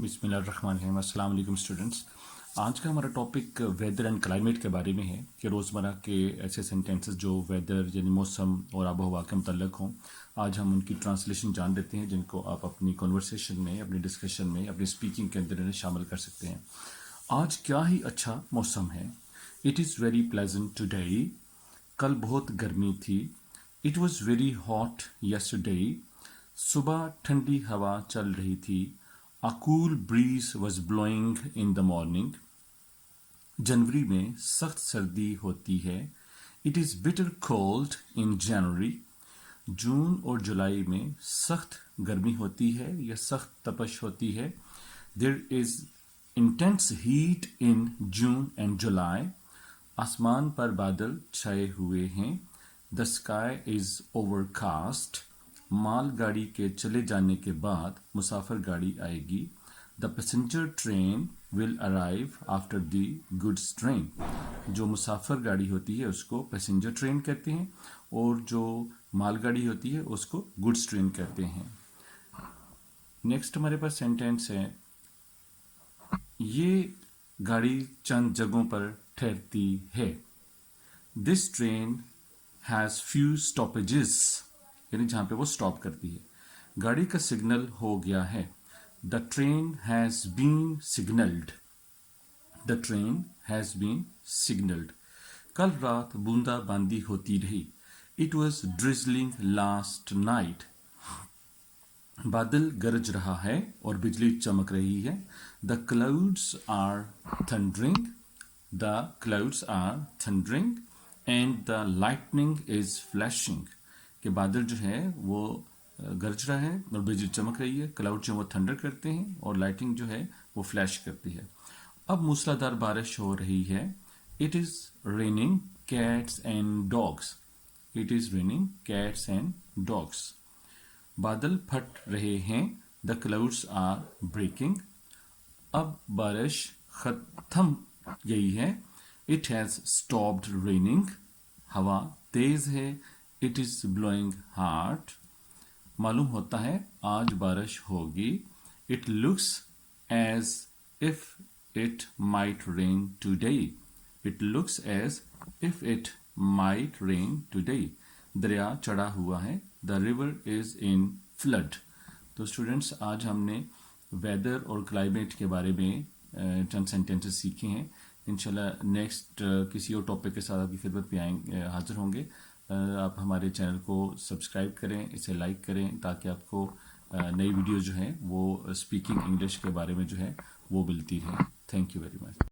بسم اللہ الرحمن الرحیم. السلام علیکم اسٹوڈنٹس. آج کا ہمارا ٹاپک ویدر اینڈ کلائمیٹ کے بارے میں ہے کہ روزمرہ کے ایسے سینٹینسز جو ویدر یعنی موسم اور آب و ہوا کے متعلق ہوں. آج ہم ان کی ٹرانسلیشن جان لیتے ہیں جن کو آپ اپنی کنورسیشن میں، اپنی ڈسکشن میں، اپنی اسپیکنگ کے اندر انہیں شامل کر سکتے ہیں. آج کیا ہی اچھا موسم ہے. It is very pleasant today. کل بہت گرمی تھی. It was very hot yesterday. صبح ٹھنڈی ہوا چل رہی تھی. A cool breeze was blowing in the morning. جنوری میں سخت سردی ہوتی ہے. It is bitter cold in January. جون اور جولائی میں سخت گرمی ہوتی ہے یا سخت تپش ہوتی ہے. There is intense heat in June and July. آسمان پر بادل چھائے ہوئے ہیں. The sky is overcast. مال گاڑی کے چلے جانے کے بعد مسافر گاڑی آئے گی. The passenger train will arrive after the goods train. جو مسافر گاڑی ہوتی ہے اس کو پیسنجر ٹرین کہتے ہیں اور جو مال گاڑی ہوتی ہے اس کو گڈس ٹرین کہتے ہیں. نیکسٹ ہمارے پاس سینٹینس ہے، یہ گاڑی چند جگہوں پر ٹھہرتی ہے. This train has few stoppages. یعنی جہاں پہ وہ سٹاپ کرتی ہے. گاڑی کا سگنل ہو گیا ہے. The train has been signaled. The train has been signaled. کل رات بوندا باندی ہوتی رہی. It was drizzling last night. بادل گرج رہا ہے اور بجلی چمک رہی ہے. The clouds are thundering. The clouds are thundering and the lightning is flashing. کہ بادل جو ہے وہ گرج رہا ہے اور بجلی چمک رہی ہے. کلاؤڈ جو وہ تھنڈر کرتے ہیں اور لائٹنگ جو ہے وہ فلیش کرتی ہے. اب موسلادھار بارش ہو رہی ہے. It is raining cats and dogs. It is raining cats and dogs. بادل پھٹ رہے ہیں. The clouds are breaking. اب بارش ختم گئی ہے. It has stopped raining. ہوا تیز ہے. It is blowing hard. معلوم ہوتا ہے آج بارش ہوگی. It looks as if it might rain today. It looks as if it might rain today. دریا چڑھا ہوا ہے. The river is in flood. تو اسٹوڈینٹس آج ہم نے ویدر اور کلائمیٹ کے بارے میں چند سینٹینسز سیکھے ہیں. انشاءاللہ نیکسٹ کسی اور ٹاپک کے ساتھ آپ کی خدمت میں حاضر ہوں گے. آپ ہمارے چینل کو سبسکرائب کریں، اسے لائک کریں تاکہ آپ کو نئی ویڈیوز جو ہیں وہ اسپیکنگ انگلش کے بارے میں جو ہے وہ ملتی ہے. Thank you very much.